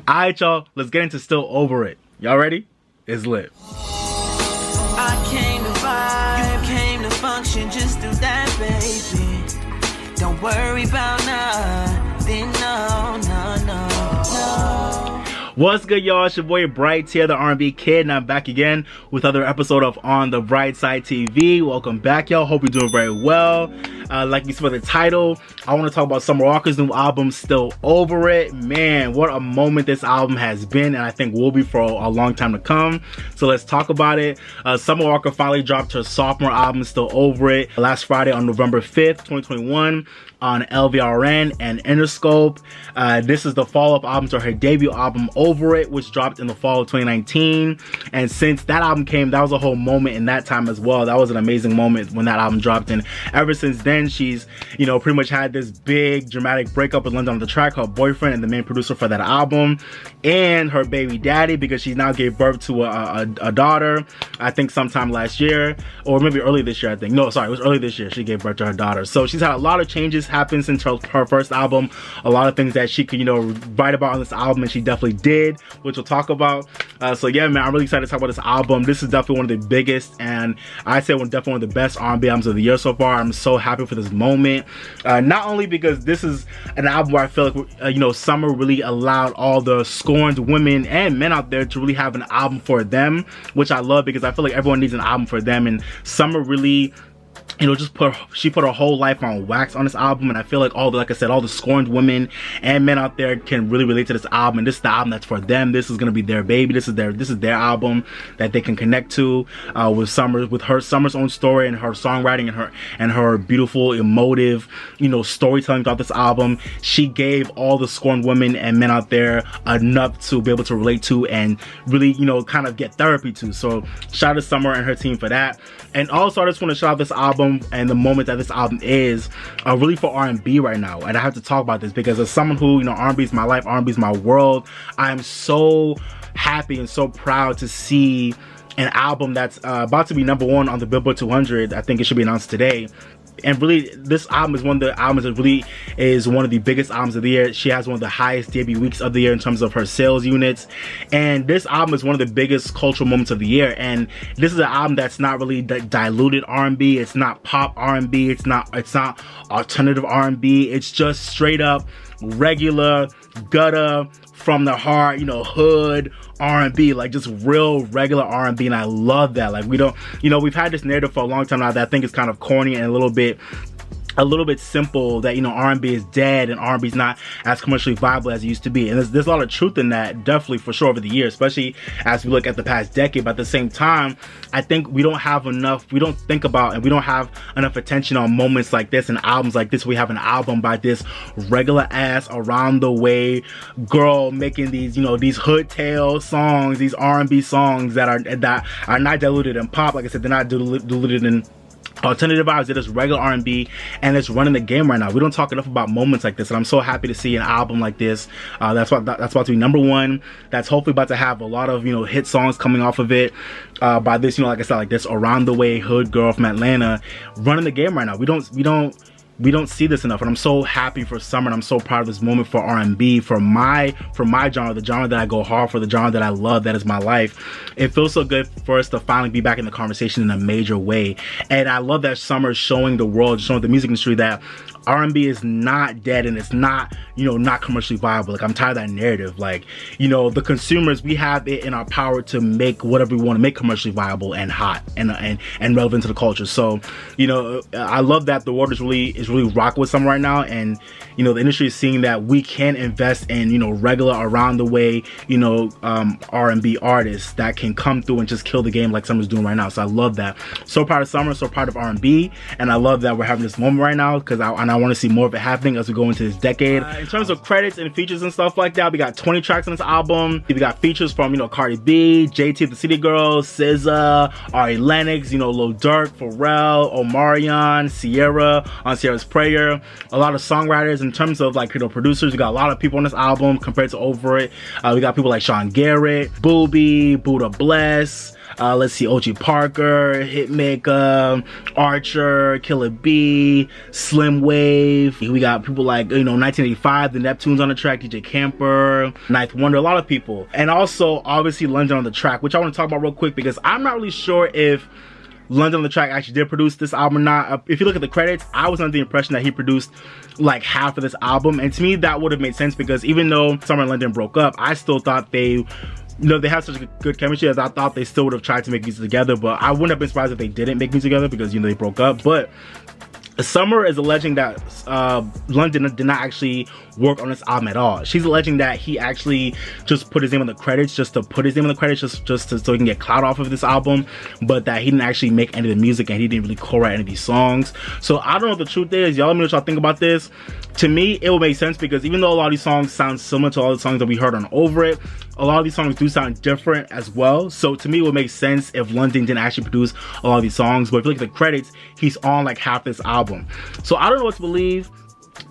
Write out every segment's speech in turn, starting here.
Alright, y'all, let's get into Still Over It. Y'all ready? It's lit. I came to vibe, you came to function, just do that, baby. Don't worry about nothing, no. What's good, y'all? It's your boy Bright here, the R&B kid, and I'm back again with another episode of On the Bright Side TV. Welcome back, y'all. Hope you're doing very well. Like you saw the title, I want to talk about Summer Walker's new album, Still Over It. Man, what a moment this album has been, and I think will be for a long time to come. So let's talk about it. Summer Walker finally dropped her sophomore album, Still Over It, last Friday on November 5th, 2021. On LVRN and Interscope. This is the follow-up album to her debut album, Over It, which dropped in the fall of 2019. And since that album came, that was a whole moment in that time as well. That was an amazing moment when that album dropped. And ever since then, she's, pretty much had this big dramatic breakup with London on the Track, her boyfriend and the main producer for that album, and her baby daddy, because she now gave birth to a daughter, I think sometime last year, or maybe early this year, I think. No, sorry, it was early this year she gave birth to her daughter. So she's had a lot of changes happen since her first album, a lot of things that she could write about on this album, and she definitely did, which we'll talk about. So yeah, man, I'm really excited to talk about this album. This is definitely one of the biggest, and I'd say definitely one of the best R&B albums of the year so far. I'm so happy for this moment, not only because this is an album where I feel like Summer really allowed all the scorned women and men out there to really have an album for them, which I love, because I feel like everyone needs an album for them, and Summer really she put her whole life on wax on this album, and I feel like all the scorned women and men out there can really relate to this album, and this is the album that's for them. This is gonna be their baby. This is their album that they can connect to, with Summer's own story and her songwriting and her beautiful, emotive, storytelling throughout this album. She gave all the scorned women and men out there enough to be able to relate to and really, kind of get therapy to. So shout out to Summer and her team for that. And also, I just want to shout out this album and the moment that this album is really for R&B right now. And I have to talk about this because as someone who, R&B is my life, R&B is my world, I'm so happy and so proud to see an album that's about to be #1 on the Billboard 200. I think it should be announced today. And really, this album is one of the albums that really is one of the biggest albums of the year. She has one of the highest debut weeks of the year in terms of her sales units. And this album is one of the biggest cultural moments of the year. And this is an album that's not really diluted R&B. It's not pop R&B. It's not alternative R&B. It's just straight up regular gutter from the heart, hood R&B, like just real regular R&B, and I love that. Like we've had this narrative for a long time now that I think is kind of corny and a little bit simple, that R&B is dead and R&B is not as commercially viable as it used to be. And there's a lot of truth in that, definitely, for sure, over the years, especially as we look at the past decade. But at the same time, I think we don't think about and we don't have enough attention on moments like this and albums like this. We have an album by this regular ass, around the way girl making these these hood tale songs, these R&B songs that are not diluted in pop. Like I said, they're not diluted in alternative vibes. It is regular R&B, and it's running the game right now. We don't talk enough about moments like this, and I'm so happy to see an album like this. That's about to be #1. That's hopefully about to have a lot of hit songs coming off of it. By this, like I said, like this around the way hood girl from Atlanta running the game right now. We don't see this enough, and I'm so happy for Summer, and I'm so proud of this moment for R&B, for my genre, the genre that I go hard for, the genre that I love, that is my life. It feels so good for us to finally be back in the conversation in a major way, and I love that Summer is showing the world, showing the music industry that R&B is not dead, and it's not, not commercially viable. Like, I'm tired of that narrative. Like, the consumers, we have it in our power to make whatever we want to make commercially viable and hot and relevant to the culture. So, I love that the world is really rocking with Summer right now, and the industry is seeing that we can invest in regular, around the way R&B artists that can come through and just kill the game like Summer's doing right now. So I love that. So proud of Summer, so proud of R&B, and I love that we're having this moment right now, because I want to see more of it happening as we go into this decade. In terms of credits and features and stuff like that, we got 20 tracks on this album. We got features from Cardi B, JT the City Girls, SZA, Ari Lennox, Lil Durk, Pharrell, Omarion, Sierra on Sierra's Prayer. A lot of songwriters. In terms of producers, we got a lot of people on this album compared to Over It. We got people like Sean Garrett, Booby, Buddha Bless, let's see, OG Parker, Hitmaker, Archer, Killer B, Slim Wave. We got people like, 1985, the Neptunes on the track, DJ Camper, Ninth Wonder, a lot of people. And also, obviously, London on the track, which I want to talk about real quick because I'm not really sure if London on the track actually did produce this album or not. If you look at the credits, I was under the impression that he produced like half of this album, and to me that would have made sense because even though Summer and London broke up, I still thought they have such a good chemistry as I thought they still would have tried to make music together. But I wouldn't have been surprised if they didn't make music together because they broke up. But Summer is alleging that London did not actually work on this album at all. She's alleging that he actually just put his name on the credits just to put his name on the credits so he can get clout off of this album, but that he didn't actually make any of the music and he didn't really co-write any of these songs. So I don't know what the truth is. Y'all let me know what y'all think about this. To me, it will make sense because even though a lot of these songs sound similar to all the songs that we heard on Over It, a lot of these songs do sound different as well. So to me, it would make sense if London didn't actually produce a lot of these songs. But if you look at the credits, he's on like half this album. So I don't know what to believe.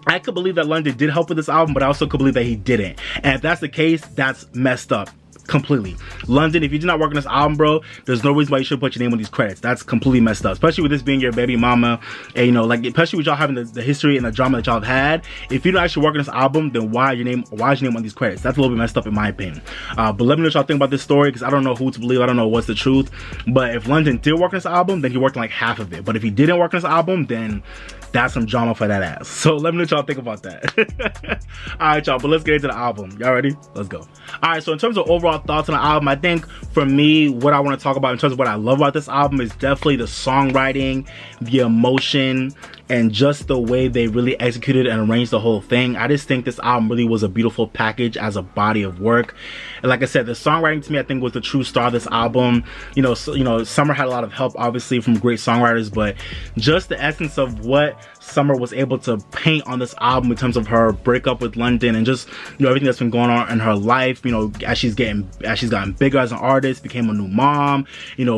I could believe that London did help with this album, but I also could believe that he didn't. And if that's the case, that's messed up completely. London, if you did not work on this album, bro, there's no reason why you should put your name on these credits. That's completely messed up, especially with this being your baby mama, and especially with y'all having the history and the drama that y'all have had. If you don't actually work on this album, then why is your name on these credits? That's a little bit messed up in my opinion. But let me know what y'all think about this story because I don't know who to believe. I don't know what's the truth. But if London did work on this album, then he worked on like half of it. But if he didn't work on this album, then that's some drama for that ass. So let me know what y'all think about that. Alright, y'all, but let's get into the album. Y'all ready? Let's go. Alright, so in terms of overall thoughts on the album, I think for me, what I want to talk about in terms of what I love about this album is definitely the songwriting, the emotion, and just the way they really executed and arranged the whole thing. I just think this album really was a beautiful package as a body of work. And like I said, the songwriting to me, I think, was the true star of this album. Summer had a lot of help, obviously, from great songwriters, but just the essence of what Summer was able to paint on this album in terms of her breakup with London and just everything that's been going on in her life, as she's gotten bigger as an artist, became a new mom,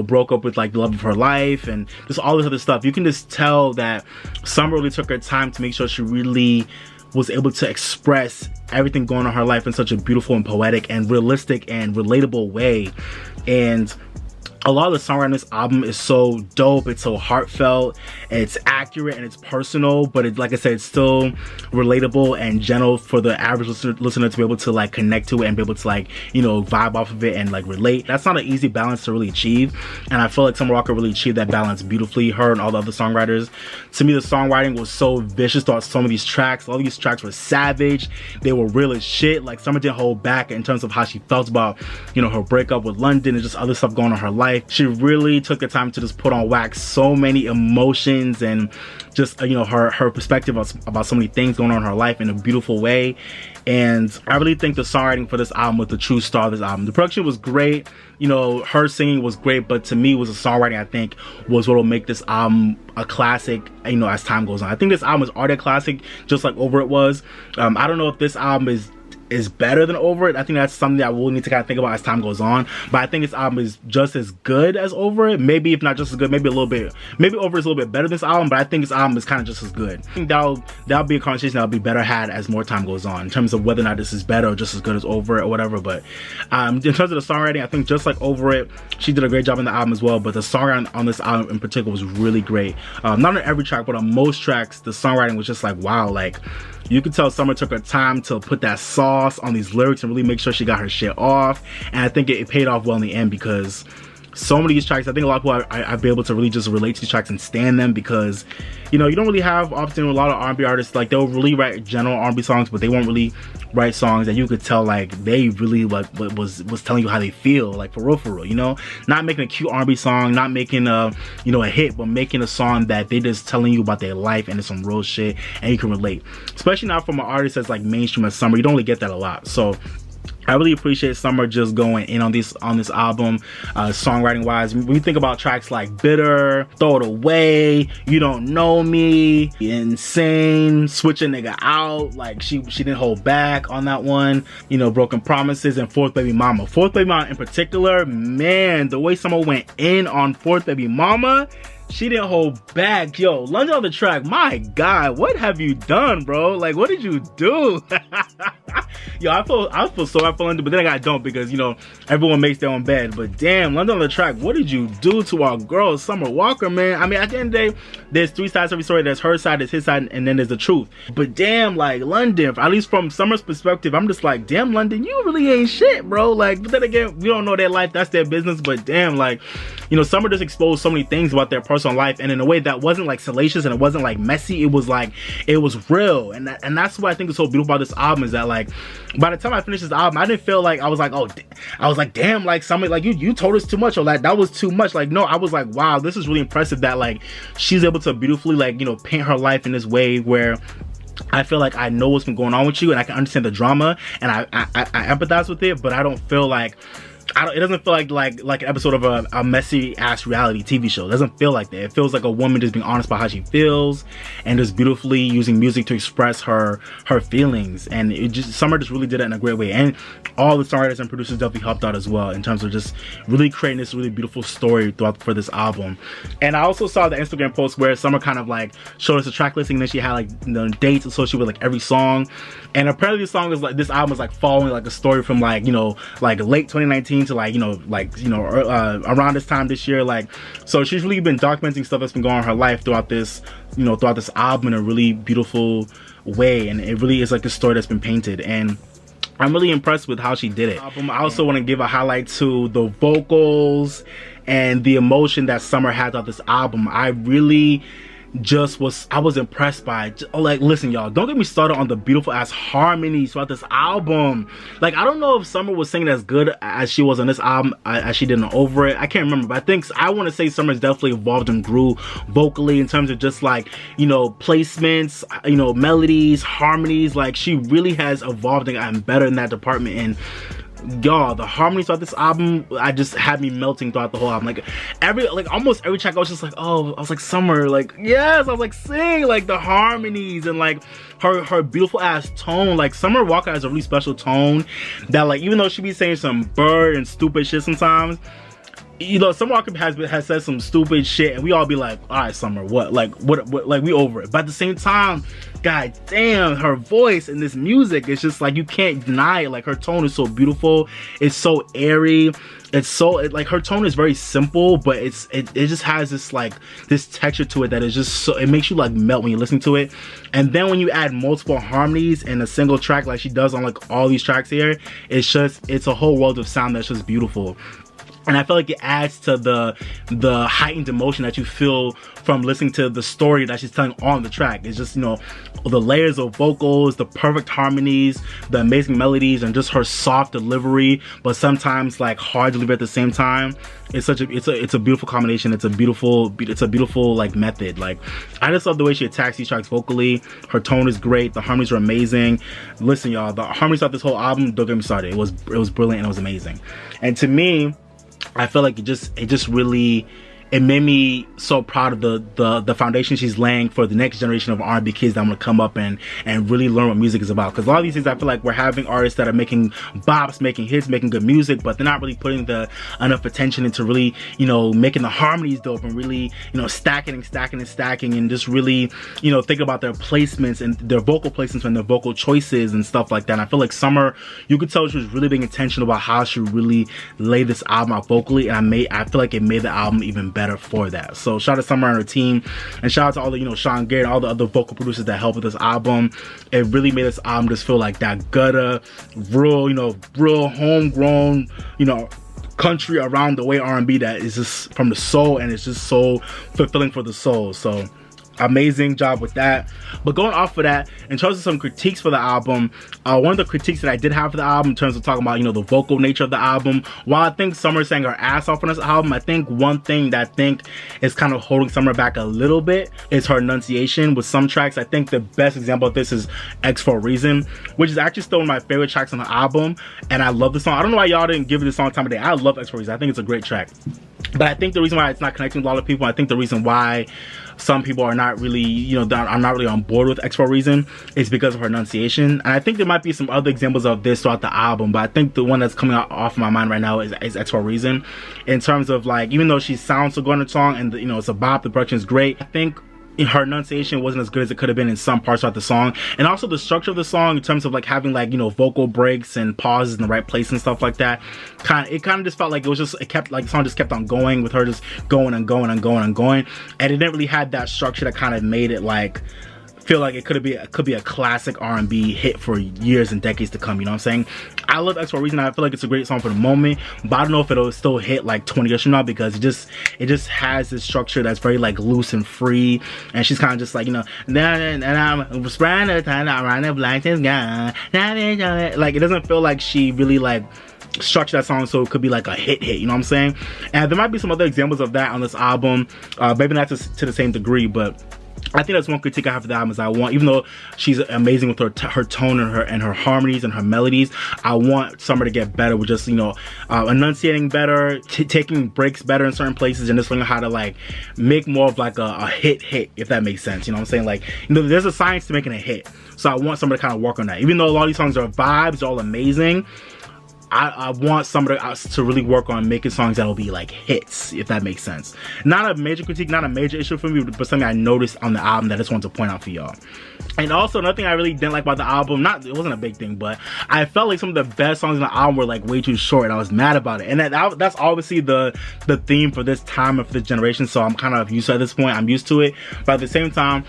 broke up with like the love of her life and just all this other stuff. You can just tell that Summer really took her time to make sure she really was able to express everything going on in her life in such a beautiful and poetic and realistic and relatable way. And a lot of the songwriting on this album is so dope. It's so heartfelt, it's accurate, and it's personal, but it's, like I said, it's still relatable and gentle for the average listener to be able to like connect to it and be able to like vibe off of it and like relate. That's not an easy balance to really achieve, and I feel like Summer Walker really achieved that balance beautifully, her and all the other songwriters. To me, the songwriting was so vicious throughout some of these tracks. All these tracks were savage, they were real as shit. Like Summer didn't hold back in terms of how she felt about her breakup with London and just other stuff going on in her life. She really took the time to just put on wax so many emotions and just her perspective about so many things going on in her life in a beautiful way. And I really think the songwriting for this album was the true star of this album. The production was great, her singing was great, but to me, was the songwriting, I think, was what will make this album a classic, as time goes on. I think this album is already a classic, just like Over It was. I don't know if this album is better than Over It. I think that's something that we'll need to kind of think about as time goes on. But I think this album is just as good as Over It. Maybe if not just as good, maybe Over It is a little bit better than this album, but I think this album is kind of just as good. I think that'll be a conversation that'll be better had as more time goes on in terms of whether or not this is better or just as good as Over It or whatever. But in terms of the songwriting, I think just like Over It, she did a great job in the album as well, but the songwriting on this album in particular was really great. Not on every track, but on most tracks, the songwriting was just like, wow, like you could tell Summer took her time to put that sauce on these lyrics and really make sure she got her shit off. And I think it paid off well in the end because so many of these tracks, I think a lot of people I've been able to really just relate to these tracks and stand them because, you don't really have often a lot of R&B artists, like they'll really write general R&B songs, but they won't really write songs that you could tell like they really like was telling you how they feel, like for real, not making a cute R&B song, not making a hit, but making a song that they just telling you about their life and it's some real shit and you can relate, especially not from an artist that's like mainstream as Summer. You don't really get that a lot. So I really appreciate Summer just going in on this album, songwriting wise. When you think about tracks like Bitter, Throw It Away, You Don't Know Me, Insane, Switch a Nigga Out, like she didn't hold back on that one. Broken Promises and Fourth Baby Mama. Fourth Baby Mama in particular, man, the way Summer went in on Fourth Baby Mama, She didn't hold back. Yo, London on the track. My God, what have you done, bro? Like, what did you do? Yo, I feel sorry for London, but then I don't, because, you know, everyone makes their own bed. But damn, London on the track, what did you do to our girl, Summer Walker, man? I mean, at the end of the day, there's 3 sides to every story. There's her side, there's his side, and then there's the truth. But damn, like, London, at least from Summer's perspective, I'm just like, damn, London, you really ain't shit, bro. Like, but then again, we don't know their life. That's their business. But damn, like, you know, Summer just exposed so many things about their personal life, and in a way that wasn't like salacious and it wasn't like messy. It was like, it was real. And that's what I think is so beautiful about this album, is that, like, by the time I finished this album, I didn't feel like I was like, oh, I was like, damn, like, Summer, like, you told us too much, or like, that was too much. Like, no, I was like, wow, this is really impressive that, like, she's able to beautifully, like, you know, paint her life in this way where I feel like I know what's been going on with you, and I can understand the drama, and I empathize with it, but I don't feel like, it doesn't feel like an episode of a messy ass reality TV show. It doesn't feel like that. It feels like a woman just being honest about how she feels, and just beautifully using music to express her feelings. And it just, Summer just really did it in a great way. And all the songwriters and producers definitely helped out as well, in terms of just really creating this really beautiful story for this album. And I also saw the Instagram post where Summer kind of like showed us a track listing, and then she had like the dates associated with like every song. And apparently this album is like following like a story from like, you know, like late 2019 to like, you know, around this time this year. Like, so she's really been documenting stuff that's been going on in her life throughout this, you know, throughout this album in a really beautiful way. And it really is like a story that's been painted, and I'm really impressed with how she did it. I also want to give a highlight to the vocals and the emotion that Summer had throughout this album. I really I was impressed by it. Like, listen, y'all, don't get me started on the beautiful ass harmonies throughout this album. Like, I don't know if Summer was singing as good as she was on this album as she did on Over It. I can't remember, but I want to say Summer's definitely evolved and grew vocally, in terms of just like, you know, placements, you know, melodies, harmonies. Like, she really has evolved and gotten better in that department. And y'all, the harmonies throughout this album, I just had me melting throughout the whole album. Like almost every track, I was just like, oh, I was like, Summer, like, yes, I was like, sing, like, the harmonies and like her beautiful ass tone. Like, Summer Walker has a really special tone that, like, even though she be saying some bird and stupid shit sometimes, you know, Summer Walker has said some stupid shit, and we all be like, all right, Summer, what, like, we over it. But at the same time, god damn, her voice and this music, it's just like, you can't deny it. Like, her tone is so beautiful, it's so airy, it's so, like, her tone is very simple, but it just has this, like, this texture to it that is just so, it makes you like melt when you listen to it. And then when you add multiple harmonies in a single track, like she does on like all these tracks here, it's a whole world of sound that's just beautiful. And I feel like it adds to the heightened emotion that you feel from listening to the story that she's telling on the track. It's just, you know, the layers of vocals, the perfect harmonies, the amazing melodies, and just her soft delivery, but sometimes like hard delivery at the same time. It's a beautiful combination. It's a beautiful like method. Like, I just love the way she attacks these tracks vocally. Her tone is great. The harmonies are amazing. Listen, y'all, the harmonies of this whole album, don't get me started. It was brilliant and it was amazing. And to me, I feel like it just really, it made me so proud of the foundation she's laying for the next generation of R&B kids that I'm gonna come up and really learn what music is about. Because a lot of these things, I feel like we're having artists that are making bops, making hits, making good music, but they're not really putting enough attention into really, you know, making the harmonies dope, and really, you know, stacking and just really, you know, think about their placements and their vocal placements and their vocal choices and stuff like that. And I feel like Summer, you could tell she was really being intentional about how she really laid this album out vocally, and I feel like it made the album even better for that. So shout out to Summer and her team, and shout out to all the, you know, Sean Garrett, all the other vocal producers that helped with this album. It really made this album just feel like that gutter, real, you know, real homegrown, you know, country around the way R&B that is just from the soul, and it's just so fulfilling for the soul. So amazing job with that. But going off of that, in terms of some critiques for the album, one of the critiques that I did have for the album, in terms of talking about, you know, the vocal nature of the album, while I think Summer sang her ass off on this album, I think one thing that I think is kind of holding Summer back a little bit is her enunciation with some tracks. I think the best example of this is X for a Reason, which is actually still one of my favorite tracks on the album, and I love the song. I don't know why y'all didn't give it this song time of day. I love X for a Reason. I think it's a great track. But I think the reason why it's not connecting with a lot of people, I think the reason why some people are not really, you know, are not really on board with X for a Reason, is because of her enunciation. And I think there might be some other examples of this throughout the album, but I think the one that's coming off my mind right now is X for a Reason. In terms of like, even though she sounds so good on the song and you know, it's a bop, the production is great, I think her enunciation wasn't as good as it could have been in some parts of the song. And also the structure of the song, in terms of like having like, you know, vocal breaks and pauses in the right place and stuff like that, it kind of just felt like it kept like the song just kept on going with her just going and going and going and going, and it didn't really have that structure that kind of made it like feel like it could be a classic R&B hit for years and decades to come. You know what I'm saying? I love X for a Reason. I feel like it's a great song for the moment, but I don't know if it'll still hit like 20 years from now, because it just has this structure that's very like loose and free, and she's kind of just like, you know, and I'm spreading the time around the black is gone. Like, it doesn't feel like she really like structure that song so it could be like a hit, you know what I'm saying? And there might be some other examples of that on this album, maybe not to the same degree, but I think that's one critique I have for the album, is I want, even though she's amazing with her tone and her harmonies and her melodies, I want Summer to get better with just, you know, enunciating better, taking breaks better in certain places, and just learning how to like make more of like a hit, if that makes sense. You know what I'm saying? Like, you know, there's a science to making a hit, so I want Summer to kind of work on that. Even though a lot of these songs are vibes, they're all amazing, I want somebody to really work on making songs that'll be like hits, if that makes sense. Not a major critique, not a major issue for me, but something I noticed on the album that I just wanted to point out for y'all. And also another thing I really didn't like about the album, it wasn't a big thing, but I felt like some of the best songs in the album were like way too short, and I was mad about it. And that's obviously the theme for this time and for this generation, so I'm kind of used to it at this point. I'm used to it, but at the same time,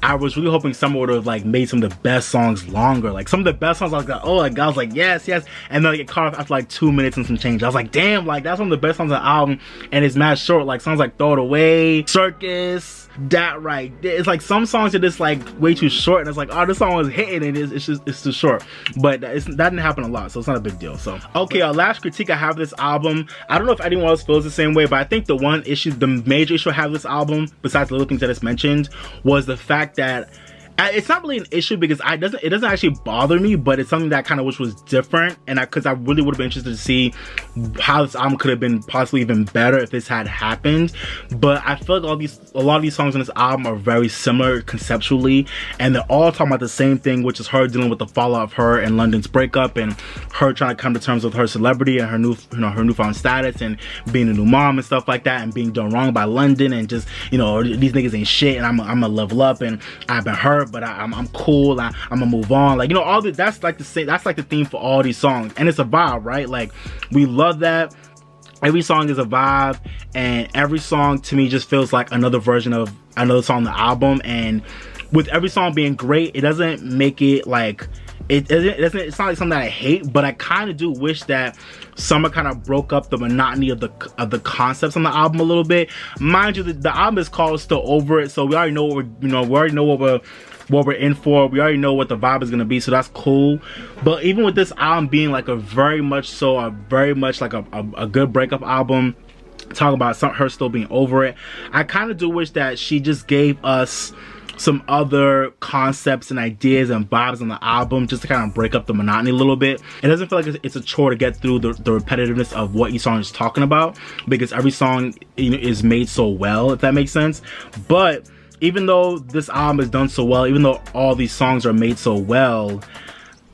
I was really hoping someone would have like made some of the best songs longer. Like some of the best songs, I was like, oh my god, I was like, yes, and then like, it cut off after like 2 minutes and some change. I was like, damn, like that's one of the best songs on the album, and it's mad short. Like songs like Throw It Away, Circus, That Right. It's like some songs are just like way too short, and it's like, oh, this song was hitting, and it's too short. But that didn't happen a lot, so it's not a big deal. So okay, last critique I have of this album, I don't know if anyone else feels the same way, but I think the major issue I have with this album, besides the little things that it's mentioned, was the fact that it's not really an issue, because it doesn't actually bother me, but it's something that I kind of wish was different, and because I really would have been interested to see how this album could have been possibly even better if this had happened. But I feel like a lot of these songs on this album are very similar conceptually, and they're all talking about the same thing, which is her dealing with the fallout of her and London's breakup, and her trying to come to terms with her celebrity and her newfound status, and being a new mom and stuff like that, and being done wrong by London, and just, you know, these niggas ain't shit, and I'm gonna level up, and I've been hurt, but I'm cool, I'm gonna move on. Like, you know, all that's like the theme for all these songs, and it's a vibe, right? Like, we love that. Every song is a vibe, and every song to me just feels like another version of another song on the album. And with every song being great, it doesn't make it like it's not like something that I hate, but I kind of do wish that Summer kind of broke up the monotony of the concepts on the album a little bit. Mind you, the album is called Still Over It, so we already know what we're in for. We already know what the vibe is gonna be, so that's cool. But even with this album being like a very much like a good breakup album, talk about her still being over it, I kind of do wish that she just gave us some other concepts and ideas and vibes on the album, just to kind of break up the monotony a little bit. It doesn't feel like it's a chore to get through the repetitiveness of what each song is talking about, because every song, you know, is made so well, if that makes sense. But even though this album is done so well, even though all these songs are made so well,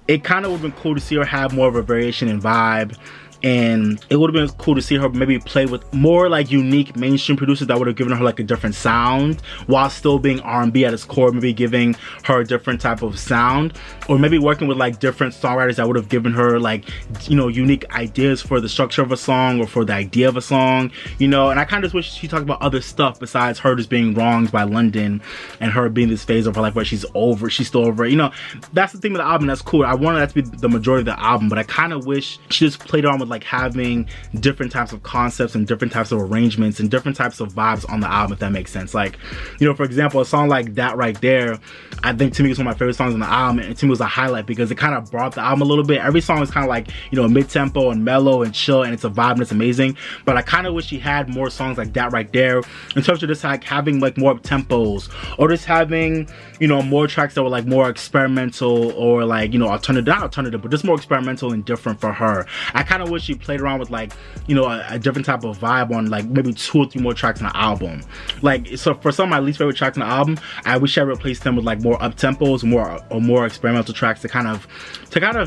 it kind of would have been cool to see her have more of a variation in vibe, and it would have been cool to see her maybe play with more like unique mainstream producers that would have given her like a different sound while still being R&B at its core, maybe giving her a different type of sound, or maybe working with like different songwriters that would have given her like, you know, unique ideas for the structure of a song or for the idea of a song, you know. And I kind of wish she talked about other stuff besides her just being wronged by London and her being this phase of her life where she's still over it, you know. That's the theme of the album. That's cool. I wanted that to be the majority of the album, but I kind of wish she just played on with like having different types of concepts and different types of arrangements and different types of vibes on the album, if that makes sense. Like, you know, for example, a song like That Right There, I think to me is one of my favorite songs on the album, and to me was a highlight because it kind of brought the album a little bit. Every song is kind of like, you know, mid-tempo and mellow and chill, and it's a vibe and it's amazing. But I kind of wish she had more songs like That Right There, in terms of just like having like more tempos, or just having, you know, more tracks that were like more experimental, or like, you know, not alternative, but just more experimental and different for her. I kind of wish wish she played around with like, you know, a different type of vibe on like maybe 2 or 3 more tracks on the album. Like, so for some of my least favorite tracks on the album, I wish I replaced them with like more up tempos, more experimental tracks to kind of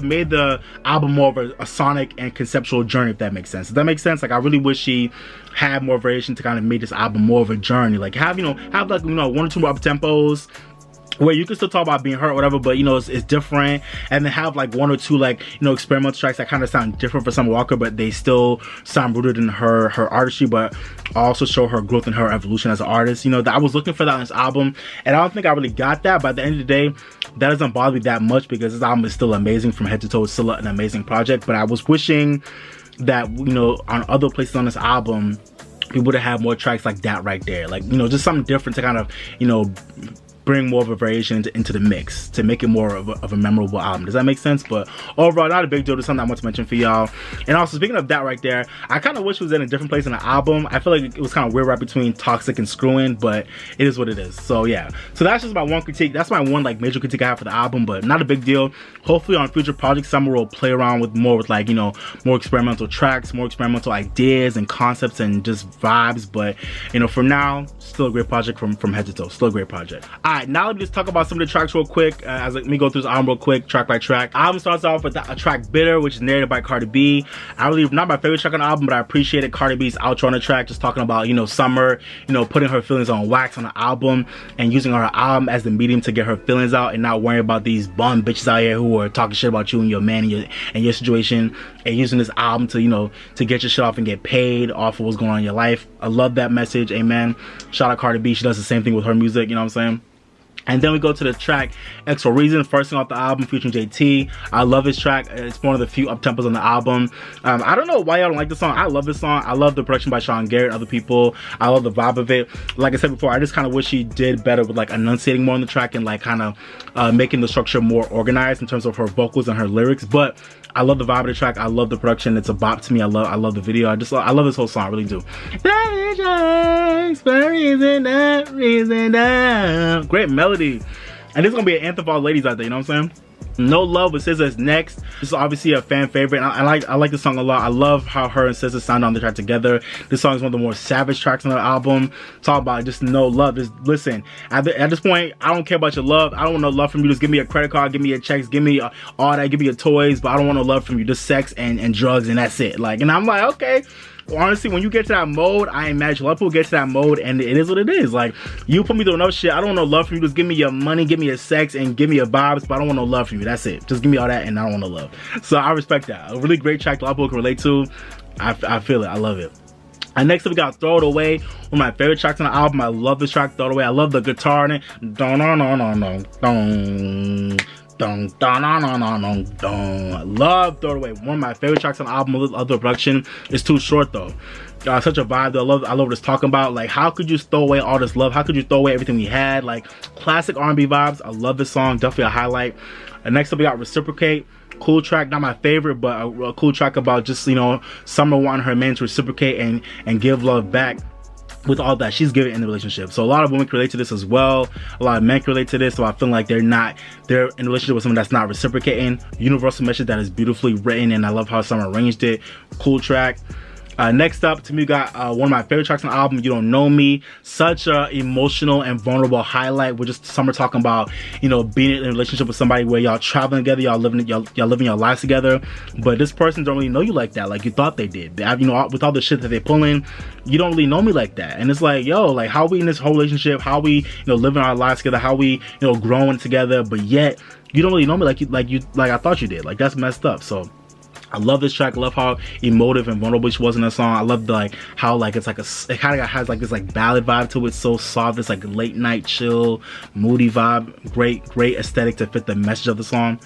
made the album more of a sonic and conceptual journey, if that makes sense. Does that make sense? Like, I really wish she had more variation to kind of make this album more of a journey. Like, have like, you know, 1 or 2 more up tempos where you can still talk about being hurt or whatever, but you know, it's different. And then have like 1 or 2 like, you know, experimental tracks that kind of sound different for Summer Walker, but they still sound rooted in her artistry, but also show her growth and her evolution as an artist. You know, that I was looking for that on this album, and I don't think I really got that. But at the end of the day, that doesn't bother me that much because this album is still amazing from head to toe. It's still an amazing project. But I was wishing that, you know, on other places on this album, we would have had more tracks like that right there. Like, you know, just something different to kind of, you know, bring more of a variation into the mix to make it more of a memorable album. Does that make sense? But overall, not a big deal. Just something I want to mention for y'all. And also, speaking of that right there, I kind of wish it was in a different place in the album. I feel like it was kind of weird right between Toxic and Screwing, but it is what it is. So yeah, so that's just my one critique. That's my one like major critique I have for the album, but not a big deal. Hopefully on future projects, Summer will play around with more with like, you know, more experimental tracks, more experimental ideas and concepts and just vibes. But you know, for now, still a great project from head to toe. Still a great project. Alright, now let me just talk about some of the tracks real quick. Let me go through this album real quick, track by track. The album starts off with a track Bitter, which is narrated by Cardi B. I really, not my favorite track on the album, but I appreciated Cardi B's outro on the track, just talking about, you know, Summer, you know, putting her feelings on wax on the album and using her album as the medium to get her feelings out and not worrying about these bum bitches out here who are talking shit about you and your man and your situation, and using this album to, you know, to get your shit off and get paid off of what's going on in your life. I love that message. Amen. Shout out Cardi B. She does the same thing with her music, you know what I'm saying? And then we go to the track X for Reason, first thing off the album featuring JT. I love this track. It's one of the few up-tempos on the album. I don't know why y'all don't like this song. I love this song. I love the production by Sean Garrett and other people. I love the vibe of it. Like I said before, I just kind of wish she did better with like enunciating more on the track and like kind of making the structure more organized in terms of her vocals and her lyrics. But I love the vibe of the track. I love the production. It's a bop to me. I love the video. I love this whole song. I really do. Great melody. And this is gonna be an anthem for all ladies out there, you know what I'm saying? No Love with SZA is next. This is obviously a fan favorite. I like this song a lot. I love how her and SZA sound on the track together. This song is one of the more savage tracks on the album. Talk about just no love. Just listen. At this point, I don't care about your love. I don't want no love from you. Just give me a credit card, give me your checks, give me all that, give me your toys, but I don't want no love from you. Just sex and drugs, and that's it. Like, and I'm like, okay. Honestly, when you get to that mode, I imagine a lot of people get to that mode, and it is what it is. Like, you put me through enough shit. I don't want no love from you. Just give me your money, give me your sex, and give me your vibes, but I don't want no love from you. That's it. Just give me all that, and I don't want no love. So I respect that. A really great track a lot of people can relate to. I feel it. I love it. And next up, we got Throw It Away, one of my favorite tracks on the album. I love this track, Throw It Away. I love the guitar in it. Dun, dun, dun, dun, dun, dun. Dun, dun, dun, dun, dun, dun, dun. I love Throw It Away. One of my favorite tracks on the album. Other production is too short though. Such a vibe though. I love what it's talking about. Like, how could you throw away all this love? How could you throw away everything we had? Like, classic R&B vibes. I love this song. Definitely a highlight. Next up, we got Reciprocate. Cool track, not my favorite, but a cool track about just, you know, Summer wanting her man to reciprocate and give love back with all that she's giving in the relationship. So a lot of women can relate to this as well. A lot of men can relate to this. So I feel like they're in a relationship with someone that's not reciprocating. Universal message that is beautifully written, and I love how Summer arranged it. Cool track. Next up, to me, we got one of my favorite tracks on the album, You Don't Know Me. Such a emotional and vulnerable highlight. We're just Summer talking about, you know, being in a relationship with somebody where y'all traveling together, y'all living your lives together, but this person don't really know you like that, like you thought they did. You know, with all the shit that they pulling, you don't really know me like that. And it's like, yo, like, how we in this whole relationship, how we, you know, living our lives together, how we, you know, growing together, but yet you don't really know me like I thought you did. Like, that's messed up. So I love this track. I love how emotive and vulnerable she was in the song. I love the, how like it's like it kind of has like this like ballad vibe to it. So soft. It's like late night chill, moody vibe. Great aesthetic to fit the message of the song.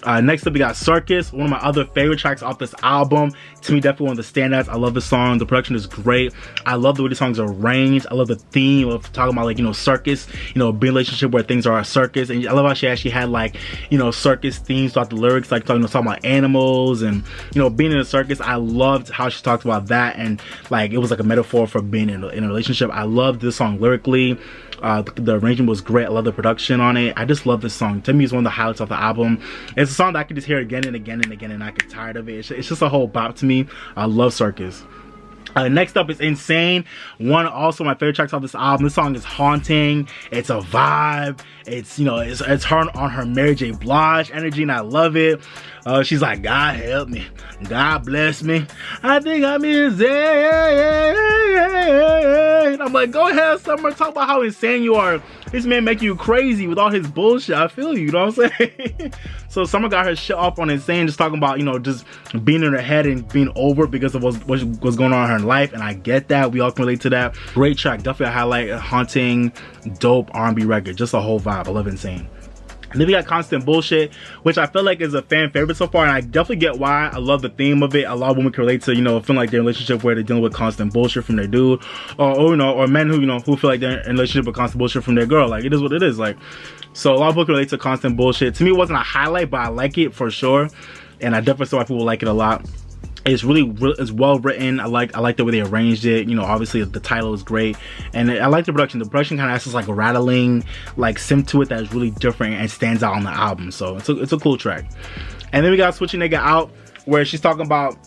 Next up, we got Circus, one of my other favorite tracks off this album. To me, definitely one of the standouts. I love this song. The production is great. I love the way the songs are arranged. I love the theme of talking about, like, you know, circus, you know, being a relationship where things are a circus. And I love how she actually had, like, you know, circus themes throughout the lyrics, like talking about animals and, you know, being in a circus. I loved how she talked about that, and like it was like a metaphor for being in a relationship. I love this song lyrically. The arrangement was great. I love the production on it. I just love this song. To me, it's one of the highlights of the album. It's a song that I could just hear again and again and again and not get tired of it. It's just a whole bop to me. I love Circus. Next up is Insane. One also my favorite tracks off this album. This song is haunting. It's a vibe. It's, you know, it's her on her Mary J. Blige energy, and I love it. She's like, God help me, God bless me, I think I'm insane. I'm like, go ahead, Summer, talk about how insane you are. This man make you crazy with all his bullshit. I feel you, you know what I'm saying? So Summer got her shit off on Insane, just talking about, you know, just being in her head and being over because of what was going on in her life, and I get that. We all can relate to that. Great track, definitely a highlight, a haunting, dope R&B record, just a whole vibe. I love Insane. And then we got Constant Bullshit, which I feel like is a fan favorite so far, and I definitely get why. I love the theme of it. A lot of women can relate to, you know, feeling like they're in a relationship where they're dealing with constant bullshit from their dude, or you know, or men who, you know, who feel like they're in a relationship with constant bullshit from their girl. Like, it is what it is. Like, so a lot of people can relate to Constant Bullshit. To me, it wasn't a highlight, but I like it for sure, and I definitely saw why people like it a lot. It's it's well written. I like the way they arranged it. You know, obviously the title is great, and I like the production. The production kind of has this like rattling, like synth to it that is really different and stands out on the album. So it's a cool track. And then we got Switching Nigga Out, where she's talking about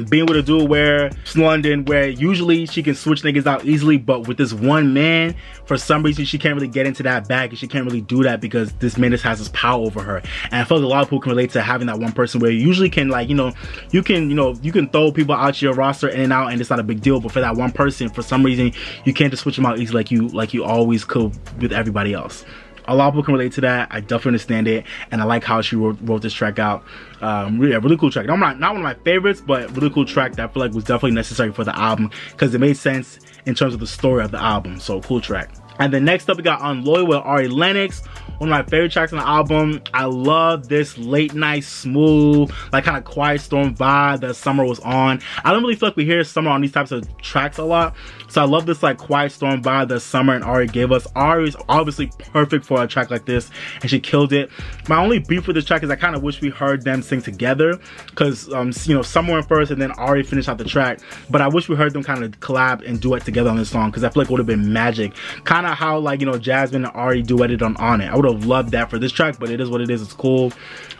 being with a dude where it's London, where usually she can switch niggas out easily, but with this one man, for some reason she can't really get into that bag, and she can't really do that because this man just has this power over her. And I feel like a lot of people can relate to having that one person where you usually can, like, you know, you can throw people out your roster in and out and it's not a big deal, but for that one person, for some reason you can't just switch them out easily like you always could with everybody else. A lot of people can relate to that. I definitely understand it, and I like how she wrote this track out. Really cool track. Not one of my favorites, but really cool track that I feel like was definitely necessary for the album because it made sense in terms of the story of the album. So cool track. And then next up we got Unloyal with Ari Lennox, one of my favorite tracks on the album. I love this late night smooth, like kind of Quiet Storm vibe that Summer was on. I don't really feel like we hear Summer on these types of tracks a lot, so I love this like Quiet Storm vibe that Summer and Ari gave us. Ari is obviously perfect for a track like this, and she killed it. My only beef with this track is I kind of wish we heard them sing together, because you know, Summer went first and then Ari finished out the track, but I wish we heard them kind of collab and duet together on this song, because I feel like it would have been magic. Kind of how, like, you know, Jasmine and Ari duetted on it. I would have loved that for this track, but it is what it is. It's cool.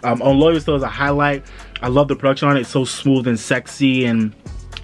Unloyal still is a highlight. I love the production on it. It's so smooth and sexy, and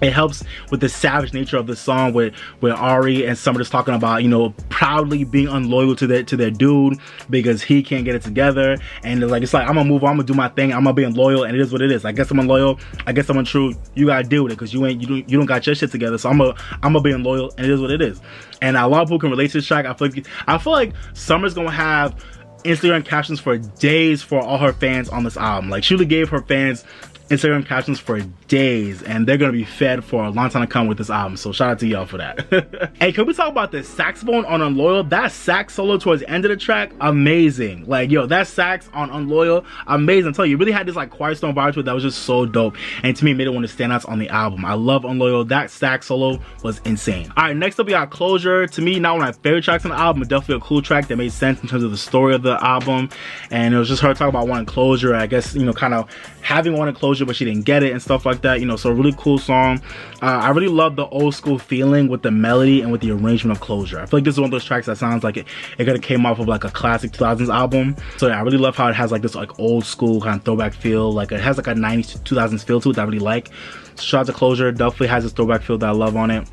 it helps with the savage nature of the song with Ari and Summer just talking about, you know, proudly being unloyal to their dude because he can't get it together, and it's like I'm gonna move on, I'm gonna do my thing, I'm gonna be unloyal, and it is what it is. I guess I'm unloyal, I guess I'm untrue. You gotta deal with it because you don't got your shit together. So I'm gonna be unloyal, and it is what it is. And a lot of people can relate to this track. I feel like Summer's gonna have Instagram captions for days for all her fans on this album. Like, she really gave her fans Instagram captions for days, and they're gonna be fed for a long time to come with this album. So shout out to y'all for that. Hey, can we talk about the saxophone on Unloyal? That sax solo towards the end of the track, amazing. Like, yo, that sax on Unloyal, amazing. I'm telling you, it really had this like Quiet Storm vibe to it that was just so dope, and to me, it made it one of the standouts on the album. I love Unloyal. That sax solo was insane. All right, next up we got Closure. To me, not one of my favorite tracks on the album, but definitely a cool track that made sense in terms of the story of the album. And it was just her talking about wanting closure, I guess, you know, kind of having wanted closure, but she didn't get it and stuff like that, you know. So a really cool song. I really love the old school feeling with the melody and with the arrangement of Closure. I feel like this is one of those tracks that sounds like it could have came off of like a classic 2000s album. So yeah, I really love how it has like this like old school kind of throwback feel. Like, it has like a 90s to 2000s feel to it that I really like. So shout out to Closure, definitely has this throwback feel that I love on it.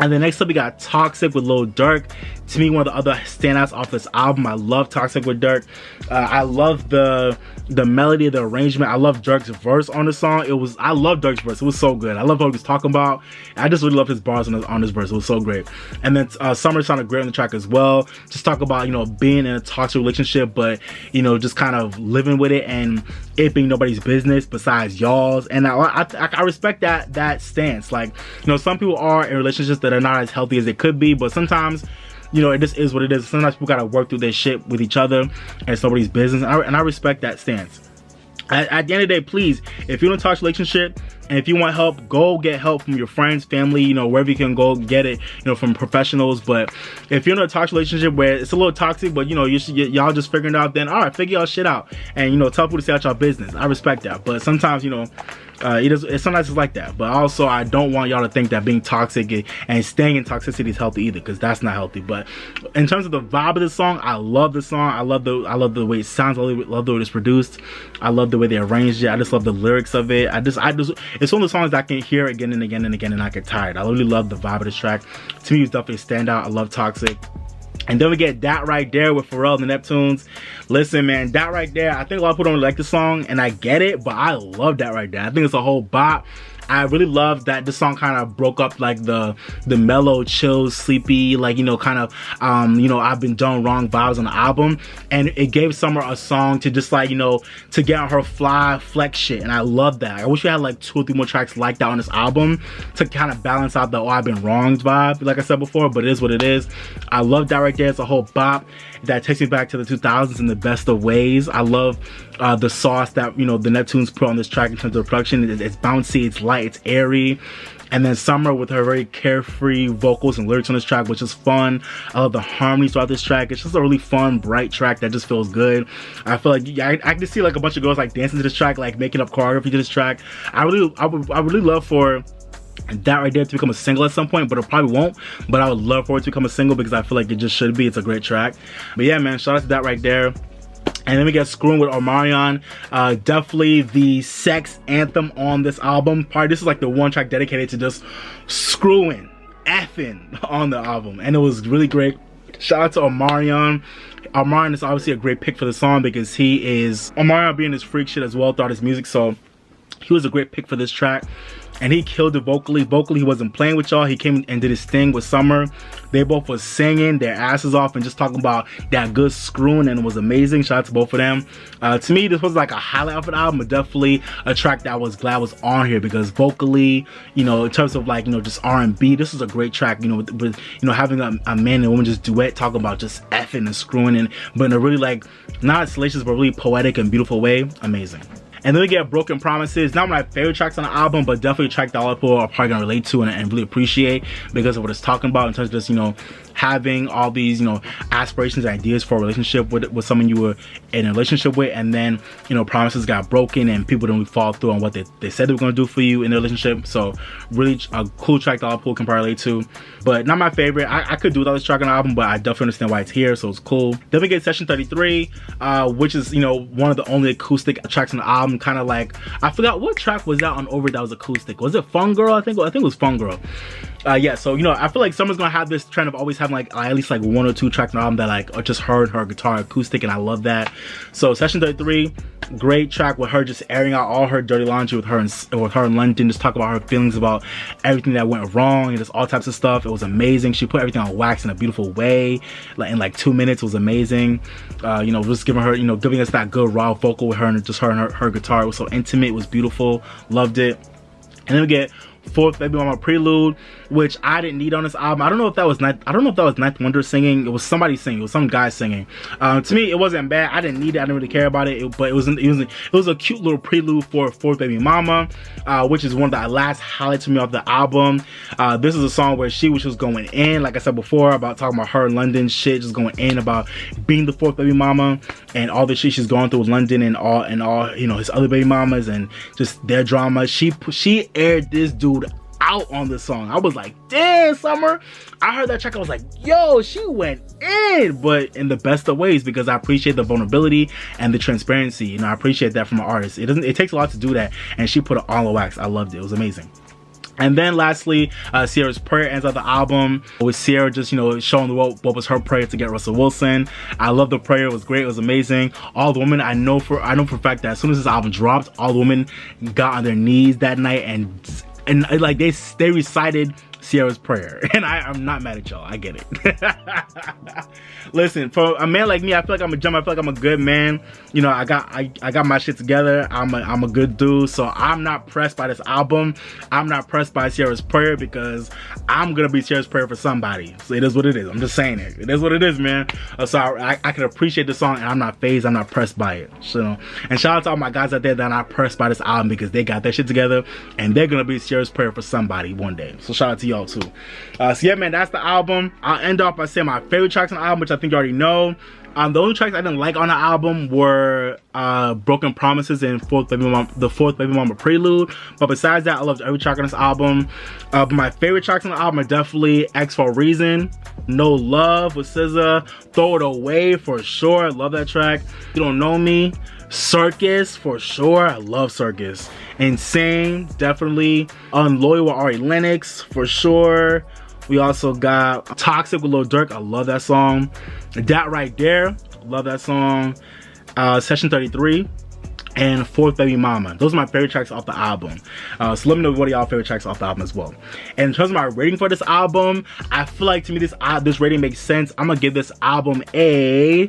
And then next up we got Toxic with Lil Durk. To me, one of the other standouts off this album. I love Toxic with Durk. I love the melody, the arrangement. I love Durk's verse on the song. I love Durk's verse. It was so good. I love what he was talking about. I just really loved his bars on his verse. It was so great. And then Summer sounded great on the track as well. Just talk about, you know, being in a toxic relationship, but, you know, just kind of living with it and it being nobody's business besides y'all's. And I respect that stance. Like, you know, some people are in relationships that are not as healthy as they could be, but sometimes, you know, it just is what it is. Sometimes people gotta work through their shit with each other, and it's nobody's business, and I respect that stance. At the end of the day, please, if you're in a toxic relationship and if you want help, go get help from your friends, family, you know, wherever you can go get it, you know, from professionals. But if you're in a toxic relationship where it's a little toxic, but, you know, y'all just figuring it out, then all right, figure y'all shit out, and, you know, tell people to stay out y'all business. I respect that. But sometimes, you know, Sometimes it's like that. But also, I don't want y'all to think that being toxic and staying in toxicity is healthy either, because that's not healthy. But in terms of the vibe of the song, I love the song. I love the way it sounds. I love the way it's produced. I love the way they arranged it. I just love the lyrics of it. It's one of the songs that I can hear again and again and again and I get tired. I really love the vibe of this track. To me, it's definitely a standout. I love Toxic. And then we get That Right There with Pharrell and the Neptunes. Listen, man, That Right There, I think a lot of people don't really like the song, and I get it, but I love That Right There. I think it's a whole bop. I really love that this song kind of broke up like the mellow, chill, sleepy, like, you know, kind of, you know, I've been done wrong vibes on the album. And it gave Summer a song to just like, you know, to get on her fly flex shit. And I love that. I wish we had like 2 or 3 more tracks like that on this album to kind of balance out the oh, I've been wronged vibe, like I said before, but it is what it is. I love That Right There. It's a whole bop that takes me back to the 2000s in the best of ways. I love the sauce that, you know, the Neptunes put on this track in terms of production. It's bouncy, it's light, it's airy. And then Summer with her very carefree vocals and lyrics on this track, which is fun. I love the harmonies throughout this track. It's just a really fun, bright track that just feels good. I feel like I can see like a bunch of girls like dancing to this track, like making up choreography to this track. I really love for That Right There to become a single at some point, but it probably won't. But I would love for it to become a single because I feel like it just should be. It's a great track. But yeah, man, shout out to That Right There. And then we get Screwing with Omarion. Definitely the sex anthem on this album. Probably this is like the one track dedicated to just screwing, effing on the album. And it was really great. Shout out to Omarion. Omarion is obviously a great pick for the song because Omarion being his freak shit as well throughout his music. So he was a great pick for this track. And he killed it vocally. Vocally, he wasn't playing with y'all. He came and did his thing with Summer. They both was singing their asses off and just talking about that good screwing, and it was amazing. Shout out to both of them. To me, this was like a highlight of an album, but definitely a track that I was glad was on here because vocally, you know, in terms of like, you know, just R&B, this is a great track, you know, with you know, having a man and woman just duet talking about just effing and screwing, but in a really like, not salacious, but really poetic and beautiful way. Amazing. And then we get Broken Promises. Not my favorite tracks on the album, but definitely a track that a lot of people are probably gonna relate to and really appreciate because of what it's talking about in terms of just, you know, having all these, you know, aspirations and ideas for a relationship with someone you were in a relationship with, and then, you know, promises got broken and people didn't really follow through on what they said they were gonna do for you in the relationship. So really a cool track that a lot of people can probably relate to, but not my favorite. I could do without this track on the album, but I definitely understand why it's here, so it's cool. Then we get Session 33, which is, you know, one of the only acoustic tracks on the album. Kind of like, I forgot what track was that on Over that was acoustic. Was it Fun Girl? I think it was Fun Girl. Yeah, so, you know, I feel like Summer's gonna have this trend of always having like at least like 1 or 2 tracks on the album that like are just her and her guitar acoustic, and I love that. So Session 33, great track with her just airing out all her dirty laundry with her in London, just talk about her feelings about everything that went wrong and just all types of stuff. It was amazing. She put everything on wax in a beautiful way, like in like 2 minutes. It was amazing. You know, just giving us that good raw vocal with her and just her and her guitar. It was so intimate. It was beautiful. Loved it. And then we get Fourth Baby Mama Prelude, which I didn't need on this album. I don't know if that was Ninth Wonder singing. It was somebody singing. It was some guy singing. To me, it wasn't bad. I didn't need it. I didn't really care about it. But it was a cute little prelude for Fourth Baby Mama, which is one of the last highlights for me off the album. This is a song where she was just going in, like I said before, about talking about her London shit, just going in about being the fourth baby mama and all the shit she's going through with London and all you know, his other baby mamas and just their drama. She aired this dude out on this song. I was like, damn, Summer. I heard that track, I was like, yo, she went in, but in the best of ways, because I appreciate the vulnerability and the transparency. You know, I appreciate that from an artist. It takes a lot to do that, and she put it all on wax. I loved it. It was amazing. And then lastly, Sierra's Prayer ends out the album with Sierra just, you know, showing what was her prayer to get Russell Wilson. I love the prayer. It was great. It was amazing. All the women, I know for a fact that as soon as this album dropped, all the women got on their knees that night and like they recited Sierra's prayer, and I'm not mad at y'all. I get it. Listen, for a man like me, I feel like I'm a gem. I feel like I'm a good man. You know, I got my shit together. I'm a good dude. So I'm not pressed by this album. I'm not pressed by Sierra's prayer because I'm gonna be Sierra's prayer for somebody. So it is what it is. I'm just saying it. It is what it is, man. So I can appreciate the song, and I'm not phased. I'm not pressed by it. So, and shout out to all my guys out there that are not pressed by this album because they got their shit together, and they're gonna be Sierra's prayer for somebody one day. So shout out to y'all too. So yeah, man, that's the album. I'll end off by saying my favorite tracks on the album, which I think you already know. The only tracks I didn't like on the album were Broken Promises and the Fourth Baby Mama Prelude. But besides that, I loved every track on this album. But my favorite tracks on the album are definitely X for a Reason, No Love with SZA, Throw It Away for sure. I love that track. You Don't Know Me, Circus for sure. I love Circus. Insane, definitely. Unloyal with Ari Lennox for sure. We also got Toxic with Lil Durk. I love that song. That Right There, love that song. Session 33 and Fourth Baby Mama. Those are my favorite tracks off the album. So let me know what are y'all favorite tracks off the album as well. And in terms of my rating for this album, I feel like to me this rating makes sense. I'm gonna give this album a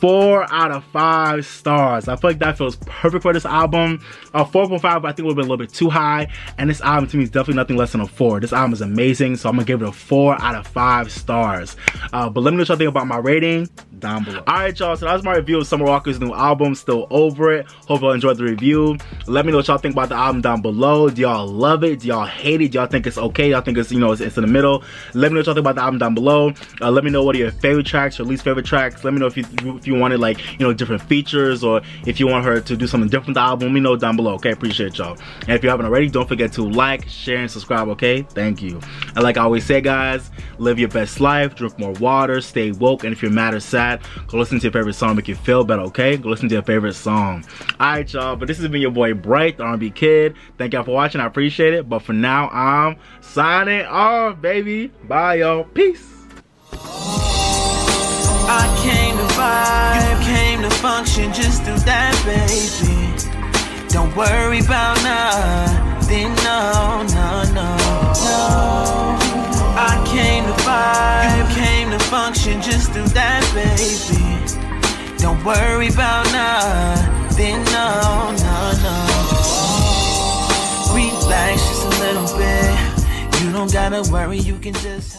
4 out of 5 stars. I feel like that feels perfect for this album. 4.5, I think would have been a little bit too high. And this album to me is definitely nothing less than a 4. This album is amazing, so I'm gonna give it a 4 out of 5 stars. But let me know what y'all think about my rating down below. Alright y'all, so that was my review of Summer Walker's new album, Still Over It. Hope y'all enjoyed the review. Let me know what y'all think about the album down below. Do y'all love it? Do y'all hate it? Do y'all think it's okay? Y'all think it's, you know, it's in the middle? Let me know what y'all think about the album down below. Let me know what are your favorite tracks, your least favorite tracks. Let me know if you wanted, like, you know, different features, or if you want her to do something different with the album. Let me know down below, okay? Appreciate y'all. And if you haven't already, don't forget to like, share, and subscribe, okay? Thank you. And like I always say, guys, live your best life, drink more water, stay woke, and if you're mad or sad, go listen to your favorite song, make you feel better, okay? Go listen to your favorite song. Alright, y'all, but this has been your boy Bright, the R&B Kid. Thank y'all for watching, I appreciate it. But for now, I'm signing off, baby. Bye, y'all. Peace. I came to vibe, you came to function, just do that, baby. Don't worry about nothing, no, no, no, no. I came to vibe, you came to function, just do that, baby. Don't worry about nothing, no, no, no. Relax just a little bit. You don't gotta worry, you can just